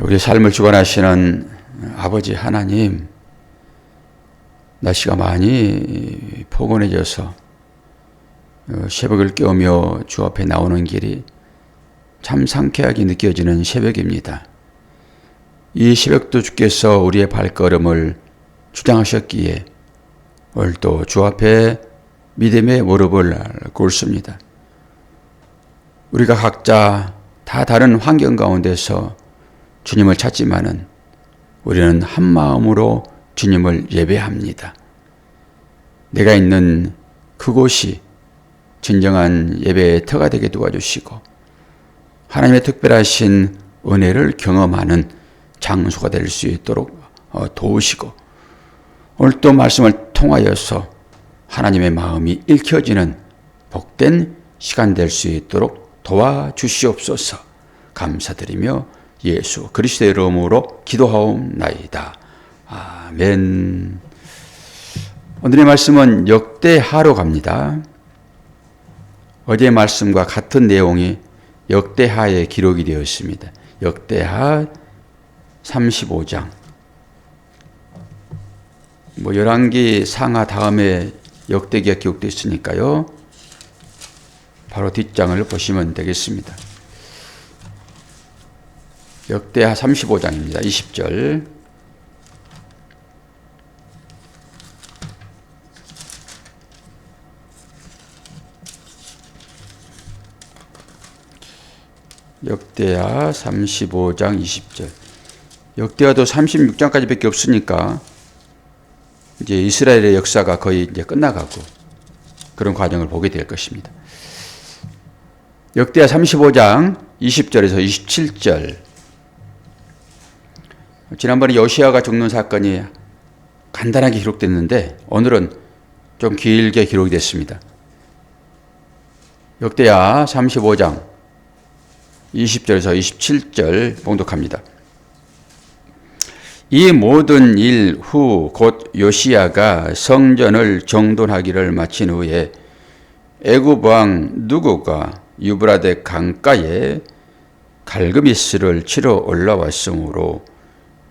우리 삶을 주관하시는 아버지 하나님, 날씨가 많이 포근해져서 새벽을 깨우며 주 앞에 나오는 길이 참 상쾌하게 느껴지는 새벽입니다. 이 새벽도 주께서 우리의 발걸음을 주장하셨기에 오늘도 주 앞에 믿음의 무릎을 꿇습니다. 우리가 각자 다 다른 환경 가운데서 주님을 찾지만은 우리는 한 마음으로 주님을 예배합니다. 내가 있는 그곳이 진정한 예배의 터가 되게 도와주시고 하나님의 특별하신 은혜를 경험하는 장소가 될 수 있도록 도우시고 오늘 또 말씀을 통하여서 하나님의 마음이 읽혀지는 복된 시간 될 수 있도록 도와주시옵소서. 감사드리며 예수 그리스도의 이름으로 기도하옵나이다. 아멘. 오늘의 말씀은 역대하로 갑니다. 어제의 말씀과 같은 내용이 역대하에 기록이 되어 있습니다. 역대하 35장. 열왕기 상하 다음에 역대기가 기록되어 있으니까요. 바로 뒷장을 보시면 되겠습니다. 역대하 35장입니다. 20절. 역대하 35장 20절. 역대하도 36장까지 밖에 없으니까 이제 이스라엘의 역사가 거의 이제 끝나가고 그런 과정을 보게 될 것입니다. 역대하 35장 20절에서 27절. 지난번에 요시야가 죽는 사건이 간단하게 기록됐는데 오늘은 좀 길게 기록이 됐습니다. 역대하 35장 20절에서 27절 봉독합니다. 이 모든 일 후 곧 요시야가 성전을 정돈하기를 마친 후에 애굽 왕 누구가 유브라데 강가에 갈그미스를 치러 올라왔으므로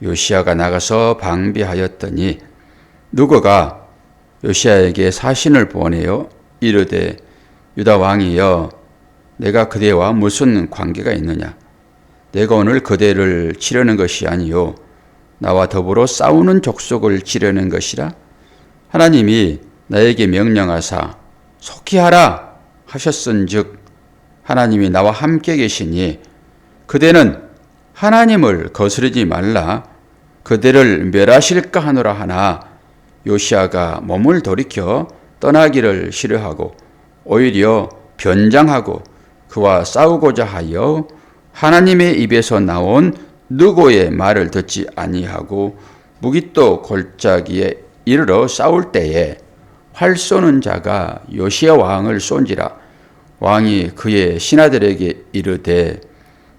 요시야가 나가서 방비하였더니 누구가 요시야에게 사신을 보내어 이르되 유다 왕이여 내가 그대와 무슨 관계가 있느냐? 내가 오늘 그대를 치려는 것이 아니요 나와 더불어 싸우는 족속을 치려는 것이라. 하나님이 나에게 명령하사 속히 하라 하셨은즉 하나님이 나와 함께 계시니 그대는 하나님을 거스르지 말라 그대를 멸하실까 하노라 하나 요시야가 몸을 돌이켜 떠나기를 싫어하고 오히려 변장하고 그와 싸우고자 하여 하나님의 입에서 나온 누구의 말을 듣지 아니하고 무깃도 골짜기에 이르러 싸울 때에 활 쏘는 자가 요시야 왕을 쏜지라. 왕이 그의 신하들에게 이르되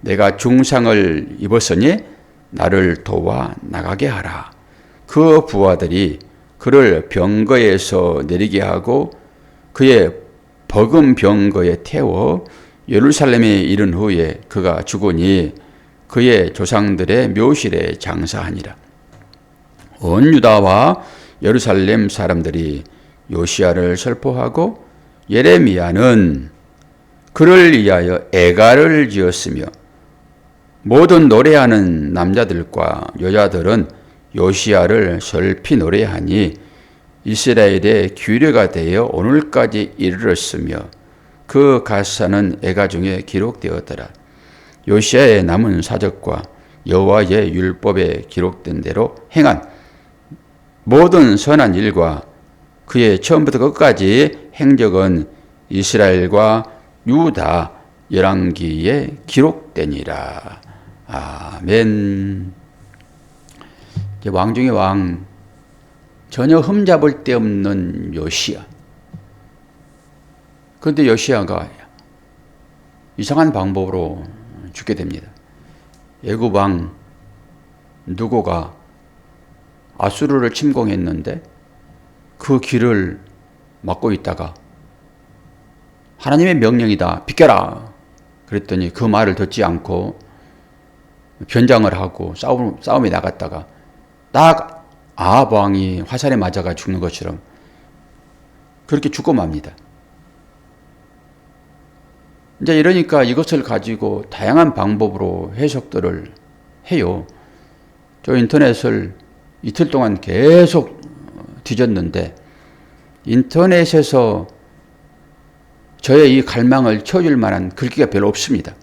내가 중상을 입었으니 나를 도와 나가게 하라. 그 부하들이 그를 병거에서 내리게 하고 그의 버금 병거에 태워 예루살렘에 이른 후에 그가 죽으니 그의 조상들의 묘실에 장사하니라. 온 유다와 예루살렘 사람들이 요시야를 설포하고 예레미야는 그를 위하여 애가를 지었으며 모든 노래하는 남자들과 여자들은 요시야를 설피 노래하니 이스라엘의 규례가 되어 오늘까지 이르렀으며 그 가사는 애가 중에 기록되었더라. 요시야의 남은 사적과 여호와의 율법에 기록된 대로 행한 모든 선한 일과 그의 처음부터 끝까지 행적은 이스라엘과 유다 열왕기에 기록되니라. 아멘. 왕 중의 왕, 전혀 흠잡을 데 없는 요시야. 그런데 요시야가 이상한 방법으로 죽게 됩니다. 애굽 왕 누구가 아수르를 침공했는데 그 길을 막고 있다가 하나님의 명령이다 비켜라 그랬더니 그 말을 듣지 않고 변장을 하고 싸움에 나갔다가 딱 아합 왕이 화살에 맞아가 죽는 것처럼 그렇게 죽고 맙니다. 이제 이러니까 이것을 가지고 다양한 방법으로 해석들을 해요. 저 인터넷을 이틀 동안 계속 뒤졌는데 인터넷에서 저의 이 갈망을 채워줄 만한 글귀가 별로 없습니다.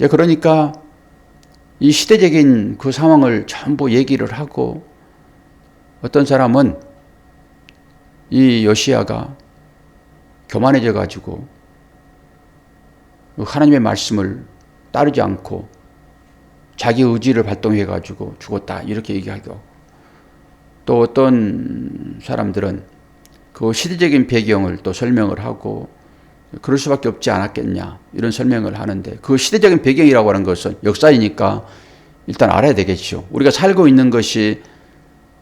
그러니까 이 시대적인 그 상황을 전부 얘기를 하고 어떤 사람은 이 요시야가 교만해져 가지고 하나님의 말씀을 따르지 않고 자기 의지를 발동해 가지고 죽었다 이렇게 얘기하고, 또 어떤 사람들은 그 시대적인 배경을 또 설명을 하고 그럴 수밖에 없지 않았겠냐 이런 설명을 하는데, 그 시대적인 배경이라고 하는 것은 역사이니까 일단 알아야 되겠죠. 우리가 살고 있는 것이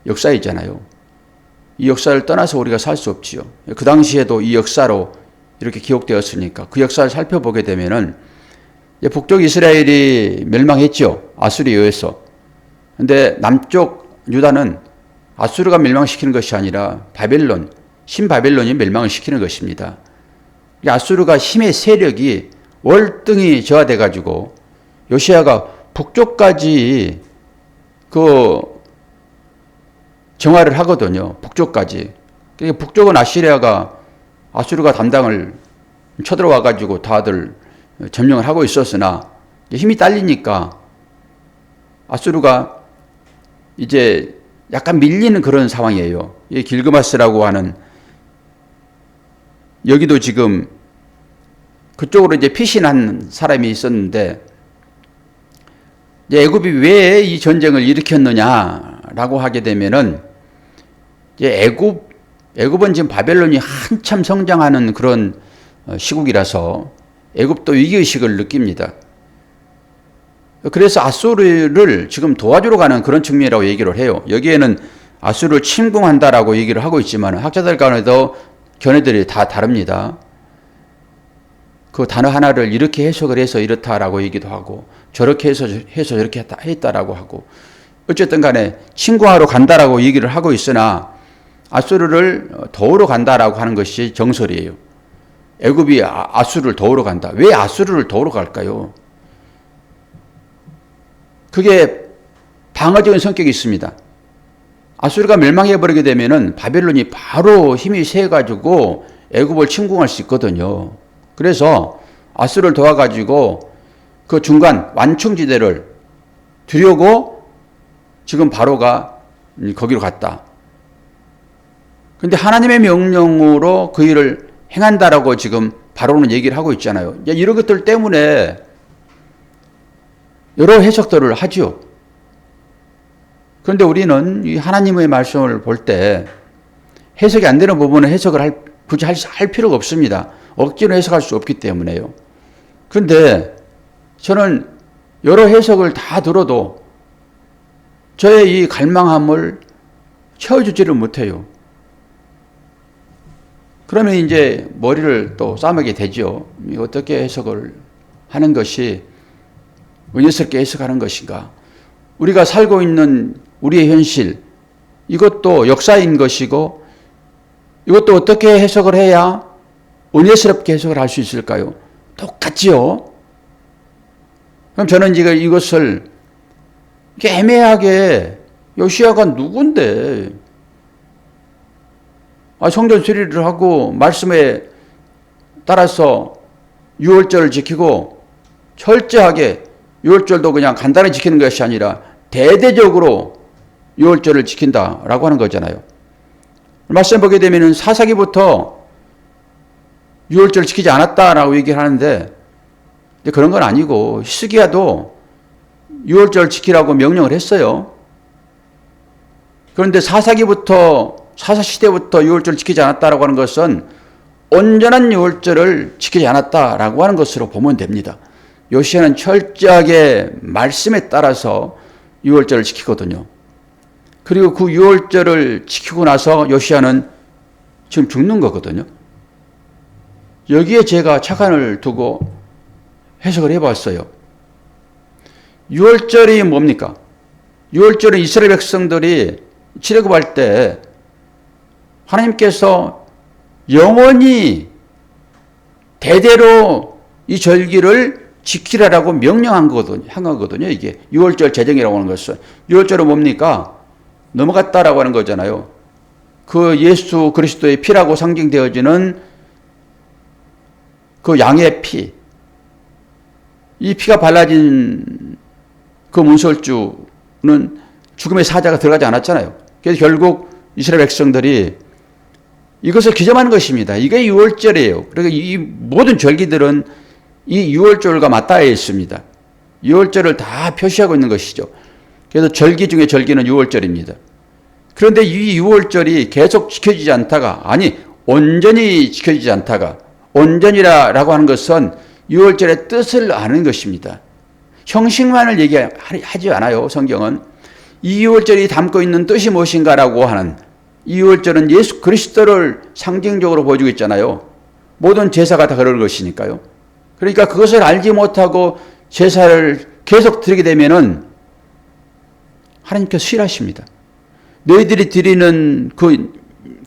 역사이잖아요. 이 역사를 떠나서 우리가 살 수 없지요. 그 당시에도 이 역사로 이렇게 기록되었으니까 그 역사를 살펴보게 되면은 북쪽 이스라엘이 멸망했죠. 아수르에 의해서. 근데 남쪽 유다는 아수르가 멸망시키는 것이 아니라 바벨론, 신바벨론이 멸망을 시키는 것입니다. 아수르가 힘의 세력이 월등히 저하돼 가지고 요시야가 북쪽까지 그 정화를 하거든요. 북쪽까지. 그러니까 북쪽은 아수르가 담당을 쳐들어와 가지고 다들 점령을 하고 있었으나 힘이 딸리니까 아수르가 이제 약간 밀리는 그런 상황이에요. 이 길그마스라고 하는, 여기도 지금 그쪽으로 이제 피신한 사람이 있었는데, 이제 애굽이 왜 이 전쟁을 일으켰느냐라고 하게 되면은, 이제 애굽은 지금 바벨론이 한참 성장하는 그런 시국이라서 애굽도 위기의식을 느낍니다. 그래서 아수르를 지금 도와주러 가는 그런 측면이라고 얘기를 해요. 여기에는 아수르를 침공한다라고 얘기를 하고 있지만 학자들 간에도 견해들이 다 다릅니다. 그 단어 하나를 이렇게 해석을 해서 이렇다라고 얘기도 하고 저렇게 해서 저렇게 했다라고 하고, 어쨌든 간에 침공하러 간다라고 얘기를 하고 있으나 아수르를 도우러 간다라고 하는 것이 정설이에요. 애굽이 아수르를 도우러 간다. 왜 아수르를 도우러 갈까요? 그게 방어적인 성격이 있습니다. 아수르가 멸망해버리게 되면은 바벨론이 바로 힘이 세가지고 애굽을 침공할 수 있거든요. 그래서 아수르를 도와가지고 그 중간 완충지대를 두려고 지금 바로가 거기로 갔다. 근데 하나님의 명령으로 그 일을 행한다라고 지금 바로는 얘기를 하고 있잖아요. 이런 것들 때문에 여러 해석들을 하죠. 그런데 우리는 이 하나님의 말씀을 볼 때 해석이 안 되는 부분은 해석을 굳이 할 필요가 없습니다. 억지로 해석할 수 없기 때문에요. 그런데 저는 여러 해석을 다 들어도 저의 이 갈망함을 채워주지를 못해요. 그러면 이제 머리를 또 싸매게 되죠. 어떻게 해석을 하는 것이 은혜스럽게 해석하는 것인가? 우리가 살고 있는 우리의 현실, 이것도 역사인 것이고 이것도 어떻게 해석을 해야 은혜스럽게 해석을 할 수 있을까요? 똑같지요. 그럼 저는 지금 이것을 애매하게 요시야가 누군데 성전 수리를 하고 말씀에 따라서 유월절을 지키고 철저하게, 유월절도 그냥 간단히 지키는 것이 아니라 대대적으로 유월절을 지킨다라고 하는 거잖아요. 말씀 보게 되면 사사기부터 유월절을 지키지 않았다라고 얘기를 하는데 그런 건 아니고 히스기야도 유월절 지키라고 명령을 했어요. 그런데 사사시대부터 유월절을 지키지 않았다라고 하는 것은 온전한 유월절을 지키지 않았다라고 하는 것으로 보면 됩니다. 요시야는 철저하게 말씀에 따라서 유월절을 지키거든요. 그리고 그 유월절을 지키고 나서 요시야는 지금 죽는 거거든요. 여기에 제가 착안을 두고 해석을 해봤어요. 유월절이 뭡니까? 유월절은 이스라엘 백성들이 출애굽할 때 하나님께서 영원히 대대로 이 절기를 지키라라고 명령한 거거든요. 이게 유월절 제정이라고 하는 것은. 유월절은 뭡니까? 넘어갔다라고 하는 거잖아요. 그 예수 그리스도의 피라고 상징되어지는 그 양의 피, 이 피가 발라진 그 문설주는 죽음의 사자가 들어가지 않았잖아요. 그래서 결국 이스라엘 백성들이 이것을 기점하는 것입니다. 이게 유월절이에요. 그러니까 이 모든 절기들은 이 유월절과 맞닿아 있습니다. 유월절을 다 표시하고 있는 것이죠. 그래서 절기 중에 절기는 유월절입니다. 그런데 이 유월절이 계속 지켜지지 않다가, 아니 온전히 지켜지지 않다가, 온전이라고 하는 것은 유월절의 뜻을 아는 것입니다. 형식만을 얘기하지 않아요. 성경은 이 유월절이 담고 있는 뜻이 무엇인가라고 하는, 이 유월절은 예수 그리스도를 상징적으로 보여주고 있잖아요. 모든 제사가 다 그럴 것이니까요. 그러니까 그것을 알지 못하고 제사를 계속 드리게 되면은 하나님께서 싫어하십니다. 너희들이 드리는 그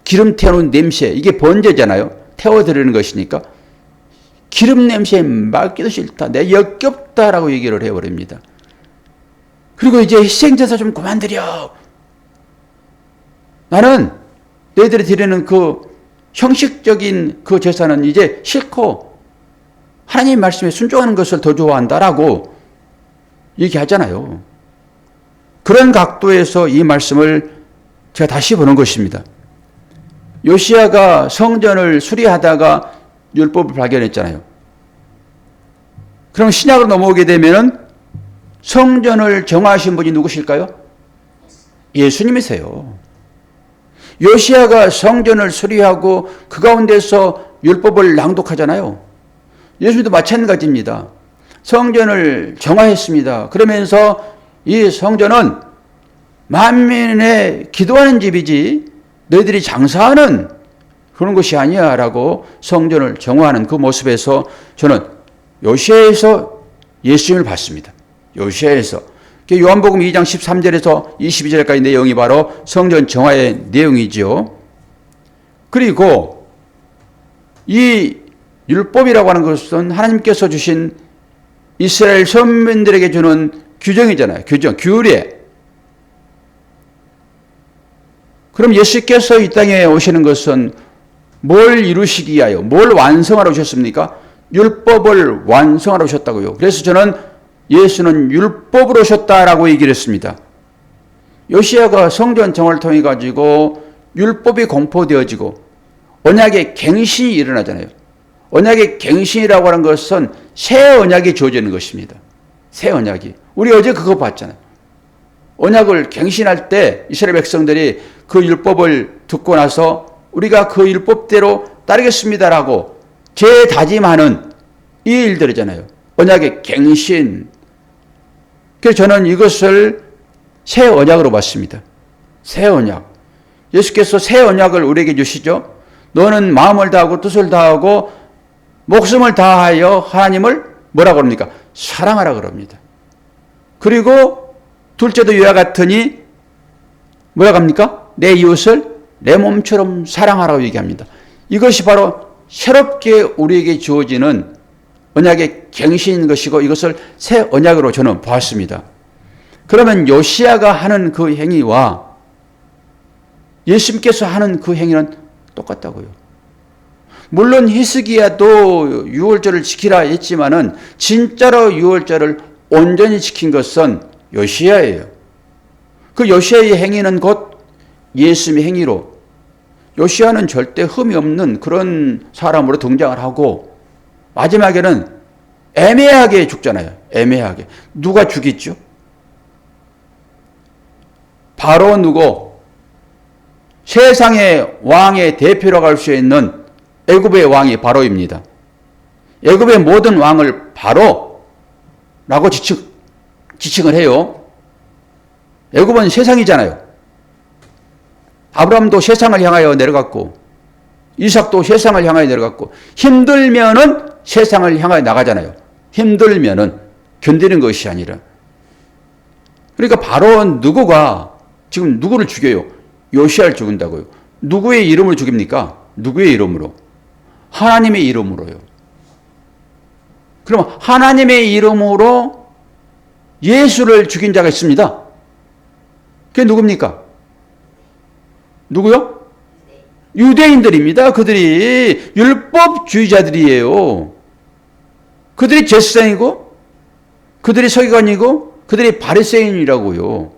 기름 태우는 냄새, 이게 번제잖아요. 태워드리는 것이니까 기름 냄새에 맡기도 싫다, 내 역겹다라고 얘기를 해버립니다. 그리고 이제 희생제사 좀 그만 드려. 나는 너희들이 드리는 그 형식적인 그 제사는 이제 싫고 하나님 말씀에 순종하는 것을 더 좋아한다라고 얘기하잖아요. 그런 각도에서 이 말씀을 제가 다시 보는 것입니다. 요시야가 성전을 수리하다가 율법을 발견했잖아요. 그럼 신약으로 넘어오게 되면은 성전을 정하신 분이 누구실까요? 예수님이세요. 요시야가 성전을 수리하고 그 가운데서 율법을 낭독하잖아요. 예수님도 마찬가지입니다. 성전을 정화했습니다. 그러면서 이 성전은 만민의 기도하는 집이지 너희들이 장사하는 그런 것이 아니야 라고 성전을 정화하는 그 모습에서 저는 요시야에서 예수님을 봤습니다. 요시야에서. 요한복음 2장 13절에서 22절까지 내용이 바로 성전 정화의 내용이죠. 그리고 이 율법이라고 하는 것은 하나님께서 주신 이스라엘 선민들에게 주는 규정이잖아요. 규정, 규례. 그럼 예수께서 이 땅에 오시는 것은 뭘 이루시기 위하여, 뭘 완성하러 오셨습니까? 율법을 완성하러 오셨다고요. 그래서 저는 예수는 율법으로 오셨다라고 얘기를 했습니다. 요시야가 성전 정화를 통해 가지고 율법이 공포되어지고 언약의 갱신이 일어나잖아요. 언약의 갱신이라고 하는 것은 새 언약이 주어지는 것입니다. 새 언약이. 우리 어제 그거 봤잖아요. 언약을 갱신할 때 이스라엘 백성들이 그 율법을 듣고 나서 우리가 그 율법대로 따르겠습니다라고 재다짐하는 이 일들이잖아요. 언약의 갱신. 그래서 저는 이것을 새 언약으로 봤습니다. 새 언약. 예수께서 새 언약을 우리에게 주시죠. 너는 마음을 다하고 뜻을 다하고 목숨을 다하여 하나님을 뭐라고 합니까? 사랑하라 그럽니다. 그리고 둘째도 이와 같으니 뭐라고 합니까? 내 이웃을 내 몸처럼 사랑하라고 얘기합니다. 이것이 바로 새롭게 우리에게 주어지는 언약의 갱신인 것이고 이것을 새 언약으로 저는 보았습니다. 그러면 요시야가 하는 그 행위와 예수님께서 하는 그 행위는 똑같다고요. 물론 히스기야도 유월절을 지키라 했지만은 진짜로 유월절을 온전히 지킨 것은 요시야예요. 그 요시야의 행위는 곧 예수님의 행위로, 요시야는 절대 흠이 없는 그런 사람으로 등장을 하고 마지막에는 애매하게 죽잖아요. 애매하게. 누가 죽이죠? 바로 누구? 세상의 왕의 대표라고 할 수 있는 애굽의 왕이 바로입니다. 애굽의 모든 왕을 바로라고 지칭을 해요. 애굽은 세상이잖아요. 아브라함도 세상을 향하여 내려갔고 이삭도 세상을 향하여 내려갔고 힘들면은 세상을 향하여 나가잖아요. 힘들면은 견디는 것이 아니라. 그러니까 바로 누구가 지금 누구를 죽여요? 요시야를 죽인다고요. 누구의 이름을 죽입니까? 누구의 이름으로? 하나님의 이름으로요. 그럼 하나님의 이름으로 예수를 죽인 자가 있습니다. 그게 누굽니까? 누구요? 유대인들입니다. 그들이 율법주의자들이에요. 그들이 제사장이고 그들이 서기관이고 그들이 바리새인이라고요.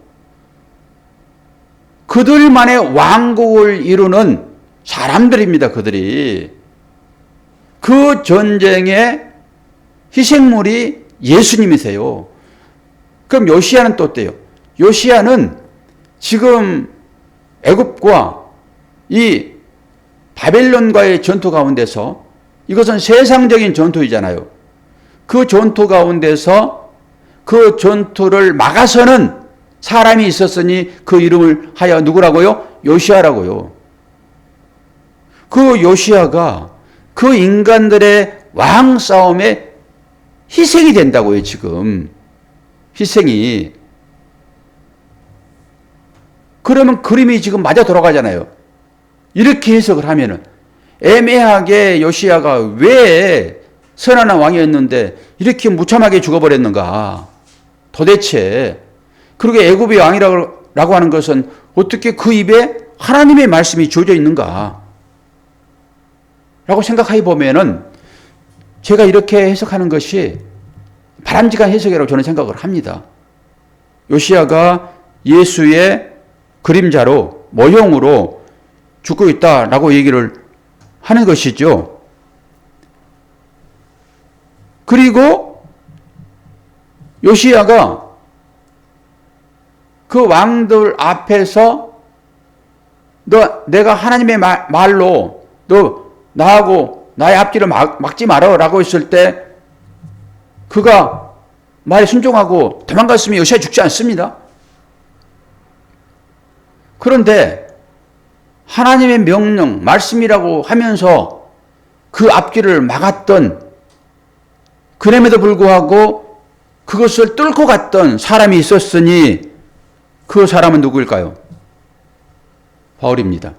그들만의 왕국을 이루는 사람들입니다. 그들이. 그 전쟁의 희생물이 예수님이세요. 그럼 요시야는 또 어때요? 요시야는 지금 애굽과 이 바벨론과의 전투 가운데서, 이것은 세상적인 전투이잖아요. 그 전투 가운데서 그 전투를 막아서는 사람이 있었으니 그 이름을 하여 누구라고요? 요시야라고요. 그 요시야가 그 인간들의 왕 싸움에 희생이 된다고요, 지금. 희생이. 그러면 그림이 지금 맞아 돌아가잖아요. 이렇게 해석을 하면은 애매하게 요시야가 왜 선한 왕이었는데 이렇게 무참하게 죽어버렸는가? 도대체. 그리고 애굽의 왕이라고 하는 것은 어떻게 그 입에 하나님의 말씀이 주어져 있는가? 라고 생각해 보면은 제가 이렇게 해석하는 것이 바람직한 해석이라고 저는 생각을 합니다. 요시야가 예수의 그림자로, 모형으로 죽고 있다라고 얘기를 하는 것이죠. 그리고 요시야가 그 왕들 앞에서 내가 하나님의 말로 너 나하고 나의 앞길을 막지 마라 라고 했을 때 그가 말에 순종하고 도망갔으면 요시야 죽지 않습니다. 그런데 하나님의 명령, 말씀이라고 하면서 그 앞길을 막았던, 그럼에도 불구하고 그것을 뚫고 갔던 사람이 있었으니 그 사람은 누구일까요? 바울입니다.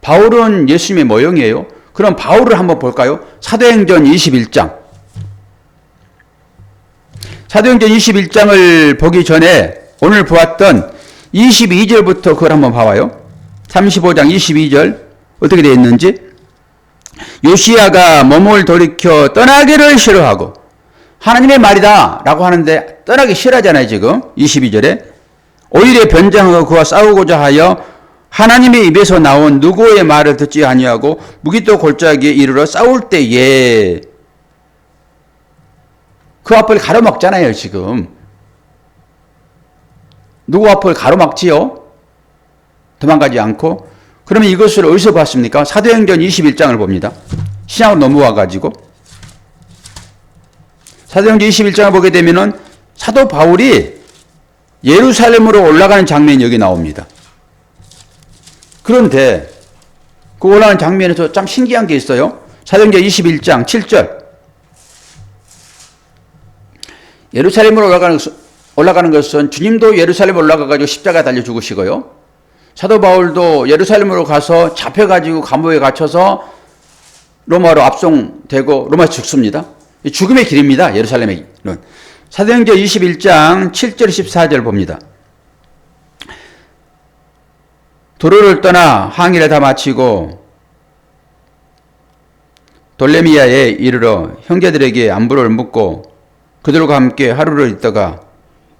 바울은 예수님의 모형이에요. 그럼 바울을 한번 볼까요? 사도행전 21장. 사도행전 21장을 보기 전에 오늘 보았던 22절부터 그걸 한번 봐봐요. 35장 22절 어떻게 되어 있는지. 요시야가 몸을 돌이켜 떠나기를 싫어하고, 하나님의 말이다 라고 하는데 떠나기 싫어하잖아요 지금 22절에. 오히려 변장하고 그와 싸우고자 하여 하나님의 입에서 나온 누구의 말을 듣지 아니하고 무기또 골짜기에 이르러 싸울 때에 그 앞을 가로막잖아요 지금. 누구 앞을 가로막지요? 도망가지 않고. 그러면 이것을 어디서 봤습니까? 사도행전 21장을 봅니다. 신약으로 넘어와가지고 사도행전 21장을 보게 되면은 사도 바울이 예루살렘으로 올라가는 장면이 여기 나옵니다. 그런데 그 올라가는 장면에서 참 신기한 게 있어요. 사도행전 21장 7절. 예루살렘으로 올라가는 것은 주님도 예루살렘에 올라가가지고 십자가 달려 죽으시고요. 사도 바울도 예루살렘으로 가서 잡혀가지고 감옥에 갇혀서 로마로 압송되고 로마에서 죽습니다. 죽음의 길입니다. 예루살렘에는. 사도행전 21장 7절 14절 봅니다. 도로를 떠나 항해를 다 마치고 돌레미아에 이르러 형제들에게 안부를 묻고 그들과 함께 하루를 있다가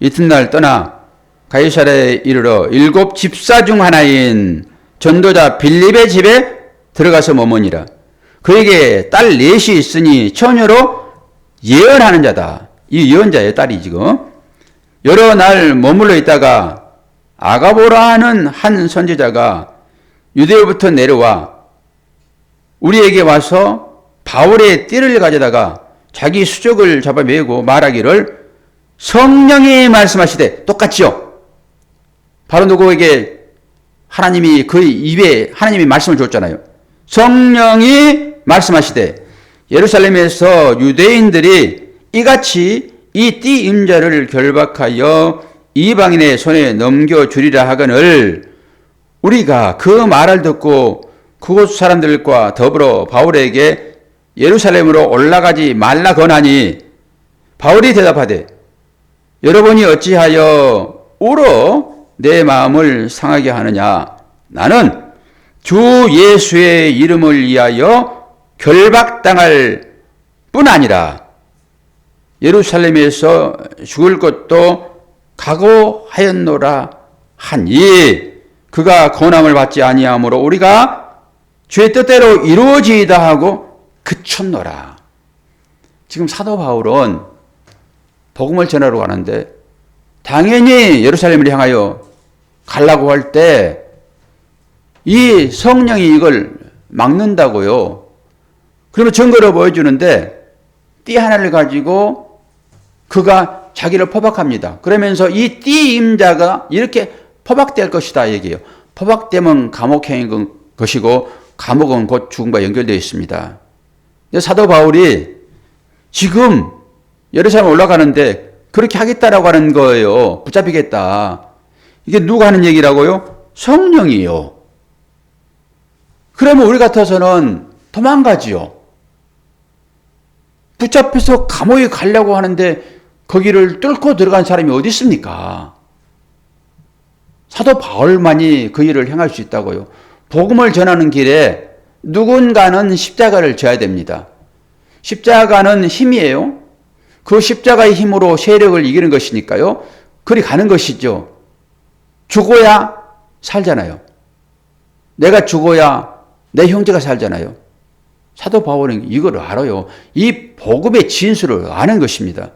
이튿날 떠나 가이사랴에 이르러 7 집사 중 하나인 전도자 빌립의 집에 들어가서 머무니라. 그에게 딸 넷이 있으니 처녀로 예언하는 자다. 이 예언자의 딸이 지금. 여러 날 머물러 있다가 아가보라 하는 한 선지자가 유대로부터 내려와 우리에게 와서 바울의 띠를 가져다가 자기 수족을 잡아매고 말하기를 성령이 말씀하시되, 똑같지요? 바로 누구에게 하나님이 그 입에 하나님이 말씀을 줬잖아요. 성령이 말씀하시되 예루살렘에서 유대인들이 이같이 이 띠 임자를 결박하여 이방인의 손에 넘겨주리라 하거늘 우리가 그 말을 듣고 그곳 사람들과 더불어 바울에게 예루살렘으로 올라가지 말라 거나니 바울이 대답하되 여러분이 어찌하여 울어 내 마음을 상하게 하느냐 나는 주 예수의 이름을 위하여 결박당할 뿐 아니라 예루살렘에서 죽을 것도 각오하였노라 하니 그가 고난을 받지 아니하므로 우리가 주의 뜻대로 이루어지이다 하고 그쳤노라. 지금 사도 바울은 복음을 전하러 가는데 당연히 예루살렘을 향하여 가려고 할 때 이 성령이 이걸 막는다고요. 그러면 증거를 보여주는데 띠 하나를 가지고 그가 자기를 포박합니다. 그러면서 이 띠 임자가 이렇게 포박될 것이다 얘기해요. 포박되면 감옥행인 것이고 감옥은 곧 죽음과 연결되어 있습니다. 사도 바울이 지금 예루살렘 올라가는데 그렇게 하겠다라고 하는 거예요. 붙잡히겠다. 이게 누가 하는 얘기라고요? 성령이요. 그러면 우리 같아서는 도망가지요. 붙잡혀서 감옥에 가려고 하는데 거기를 뚫고 들어간 사람이 어디 있습니까? 사도 바울만이 그 일을 행할 수 있다고요. 복음을 전하는 길에 누군가는 십자가를 져야 됩니다. 십자가는 힘이에요. 그 십자가의 힘으로 세력을 이기는 것이니까요. 그리 가는 것이죠. 죽어야 살잖아요. 내가 죽어야 내 형제가 살잖아요. 사도 바울은 이걸 알아요. 이 복음의 진수를 아는 것입니다.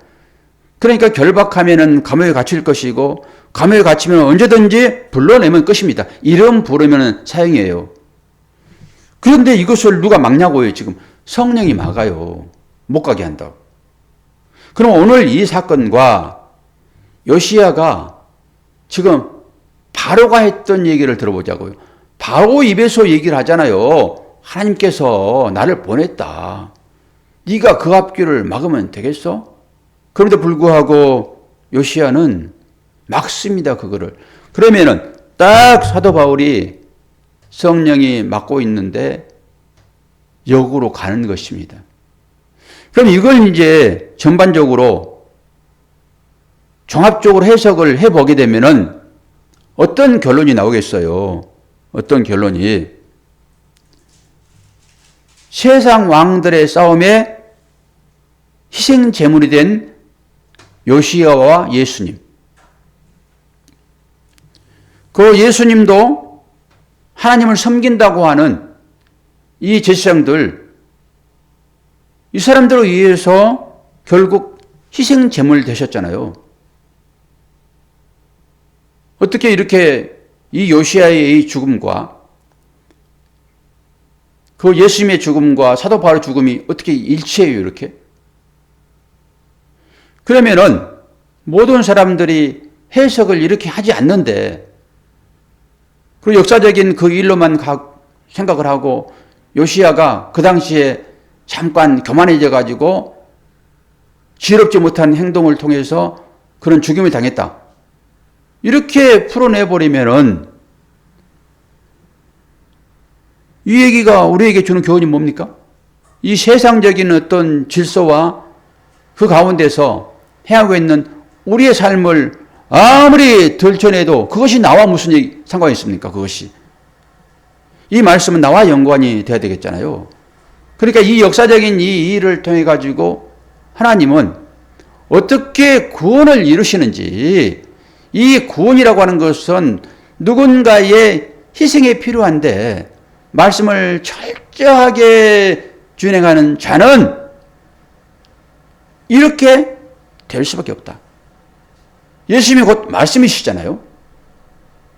그러니까 결박하면은 감옥에 갇힐 것이고 감옥에 갇히면 언제든지 불러내면 끝입니다. 이름 부르면 사형이에요. 그런데 이것을 누가 막냐고요. 지금 성령이 막아요. 못 가게 한다고. 그럼 오늘 이 사건과 요시야가 지금 바로가 했던 얘기를 들어보자고요. 바로 입에서 얘기를 하잖아요. 하나님께서 나를 보냈다. 네가 그 앞길을 막으면 되겠어? 그런데 불구하고 요시야는 막습니다. 그거를. 그러면은 딱 사도 바울이 성령이 막고 있는데 역으로 가는 것입니다. 그럼 이걸 이제 전반적으로 종합적으로 해석을 해보게 되면은 어떤 결론이 나오겠어요? 어떤 결론이? 세상 왕들의 싸움에 희생 제물이 된 요시야와 예수님. 그 예수님도 하나님을 섬긴다고 하는 이 제사장들, 이 사람들을 위해서 결국 희생 제물 되셨잖아요. 어떻게 이렇게 이 요시야의 이 죽음과 그 예수님의 죽음과 사도 바울의 죽음이 어떻게 일치해요, 이렇게? 그러면은 모든 사람들이 해석을 이렇게 하지 않는데, 그리고 역사적인 그 일로만 생각을 하고 요시야가 그 당시에 잠깐 교만해져 가지고 지혜롭지 못한 행동을 통해서 그런 죽임을 당했다. 이렇게 풀어내버리면은 이 얘기가 우리에게 주는 교훈이 뭡니까? 이 세상적인 어떤 질서와 그 가운데서 행하고 있는 우리의 삶을 아무리 들춰내도 그것이 나와 무슨 상관이 있습니까? 그것이. 이 말씀은 나와 연관이 돼야 되겠잖아요. 그러니까 이 역사적인 이 일을 통해 가지고 하나님은 어떻게 구원을 이루시는지, 이 구원이라고 하는 것은 누군가의 희생이 필요한데 말씀을 철저하게 준행하는 자는 이렇게 될 수밖에 없다. 예수님이 곧 말씀이시잖아요.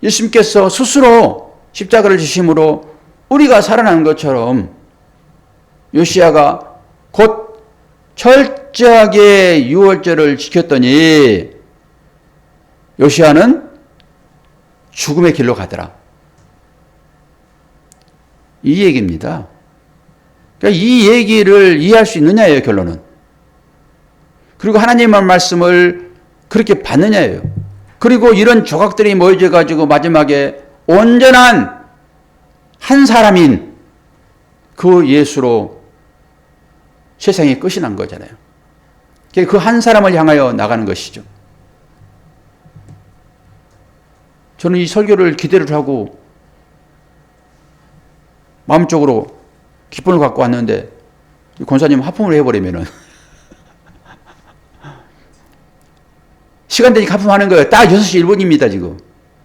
예수님께서 스스로 십자가를 지심으로 우리가 살아나는 것처럼 요시야가 곧 철저하게 유월절을 지켰더니 요시야는 죽음의 길로 가더라. 이 얘기입니다. 그러니까 이 얘기를 이해할 수 있느냐예요, 결론은. 그리고 하나님의 말씀을 그렇게 받느냐예요. 그리고 이런 조각들이 모여져 가지고 마지막에 온전한 한 사람인 그 예수로 세상이 끝이 난 거잖아요. 그 한 사람을 향하여 나가는 것이죠. 저는 이 설교를 기대를 하고 마음적으로 기쁨을 갖고 왔는데 권사님 하품을 해버리면은 시간 되니까 하품하는 거예요. 딱 6시 1분입니다 지금.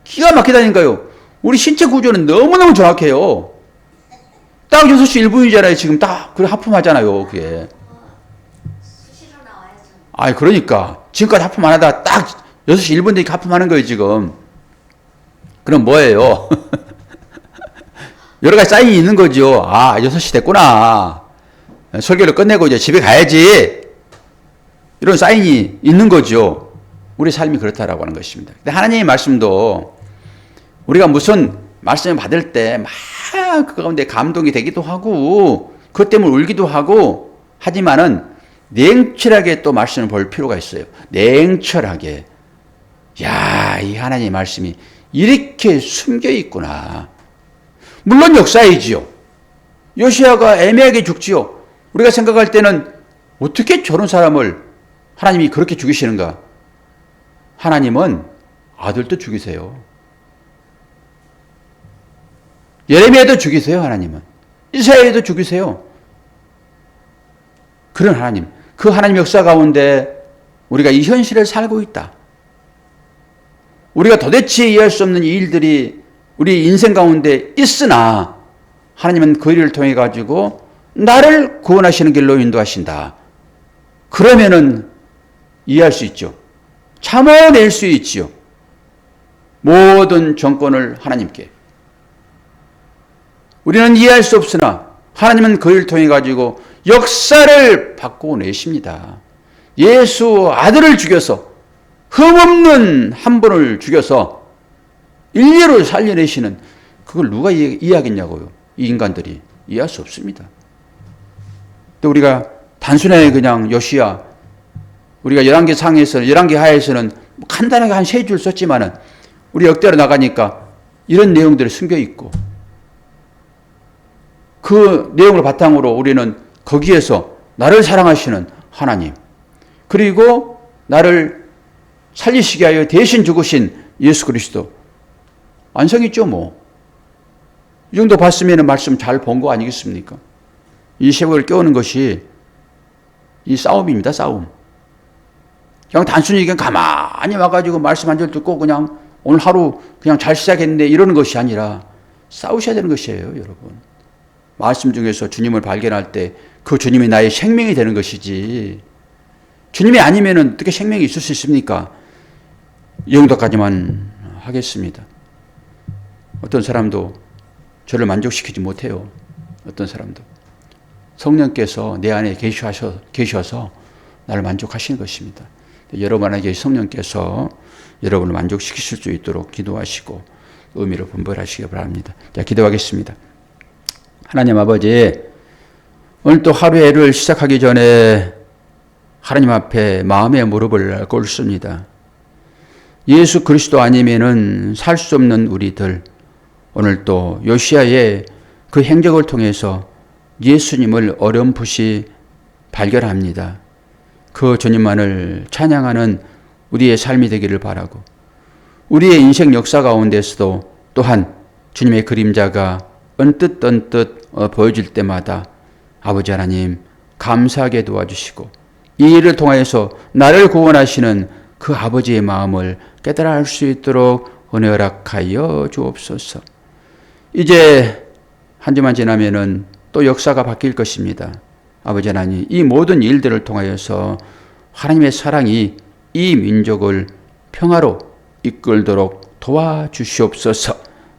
기가 막히다니까요. 우리 신체 구조는 너무너무 정확해요. 딱 6시 1분이잖아요 지금. 딱 그래 하품하잖아요 그게. 아이 그러니까 지금까지 하품 안 하다가 딱 6시 1분 되니까 하품하는 거예요 지금. 그럼 뭐예요? 여러 가지 사인이 있는 거죠. 아 6시 됐구나. 설교를 끝내고 이제 집에 가야지. 이런 사인이 있는 거죠. 우리 삶이 그렇다라고 하는 것입니다. 근데 하나님의 말씀도 우리가 무슨 말씀을 받을 때 막 그 가운데 감동이 되기도 하고 그것 때문에 울기도 하고 하지만은 냉철하게 또 말씀을 볼 필요가 있어요. 냉철하게. 야, 이 하나님의 말씀이 이렇게 숨겨 있구나. 물론 역사이지요. 요시야가 애매하게 죽지요. 우리가 생각할 때는 어떻게 저런 사람을 하나님이 그렇게 죽이시는가? 하나님은 아들도 죽이세요. 예레미야도 죽이세요. 하나님은. 이사야도 죽이세요. 그런 하나님. 그 하나님 역사 가운데 우리가 이 현실을 살고 있다. 우리가 도대체 이해할 수 없는 이 일들이 우리 인생 가운데 있으나 하나님은 그 일을 통해 가지고 나를 구원하시는 길로 인도하신다. 그러면은 이해할 수 있죠. 참아낼 수 있지요. 모든 정권을 하나님께. 우리는 이해할 수 없으나 하나님은 그 일을 통해 가지고 역사를 바꿔내십니다. 예수 아들을 죽여서 흠없는 한 분을 죽여서 인류를 살려내시는 그걸 누가 이해하겠냐고요. 이 인간들이 이해할 수 없습니다. 또 우리가 단순하게 그냥 요시야 우리가 11개 상에서는 11개 하에서는 간단하게 한 3줄 썼지만은 우리 역대로 나가니까 이런 내용들이 숨겨 있고 그 내용을 바탕으로 우리는 거기에서 나를 사랑하시는 하나님 그리고 나를 살리시게 하여 대신 죽으신 예수 그리스도 완성했죠 뭐. 이 정도 봤으면 말씀 잘 본 거 아니겠습니까? 이 세월을 깨우는 것이 이 싸움입니다. 싸움. 그냥 단순히 그냥 가만히 와가지고 말씀 한 절 듣고 그냥 오늘 하루 그냥 잘 시작했네 이러는 것이 아니라 싸우셔야 되는 것이에요. 여러분. 말씀 중에서 주님을 발견할 때 그 주님이 나의 생명이 되는 것이지 주님이 아니면 어떻게 생명이 있을 수 있습니까? 이 정도까지만 하겠습니다. 어떤 사람도 저를 만족시키지 못해요. 어떤 사람도. 성령께서 내 안에 계셔서 나를 만족하시는 것입니다. 여러분에게 성령께서 여러분을 만족시키실 수 있도록 기도하시고 의미로 분별하시기 바랍니다. 자, 기도하겠습니다. 하나님 아버지, 오늘 또 하루를 시작하기 전에 하나님 앞에 마음의 무릎을 꿇습니다. 예수 그리스도 아니면은 살 수 없는 우리들, 오늘 또 요시야의 그 행적을 통해서 예수님을 어렴풋이 발견합니다. 그 주님만을 찬양하는 우리의 삶이 되기를 바라고 우리의 인생 역사 가운데서도 또한 주님의 그림자가 언뜻 보여질 때마다 아버지 하나님 감사하게 도와주시고 이 일을 통하여서 나를 구원하시는 그 아버지의 마음을 깨달아 알 수 있도록 은혜 허락하여 주옵소서. 이제 한 주만 지나면은 또 역사가 바뀔 것입니다. 아버지 하나님, 이 모든 일들을 통하여서 하나님의 사랑이 이 민족을 평화로 이끌도록 도와주시옵소서.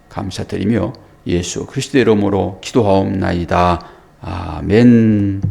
감사드리며 예수 그리스도의 이름으로 기도하옵나이다. 아멘.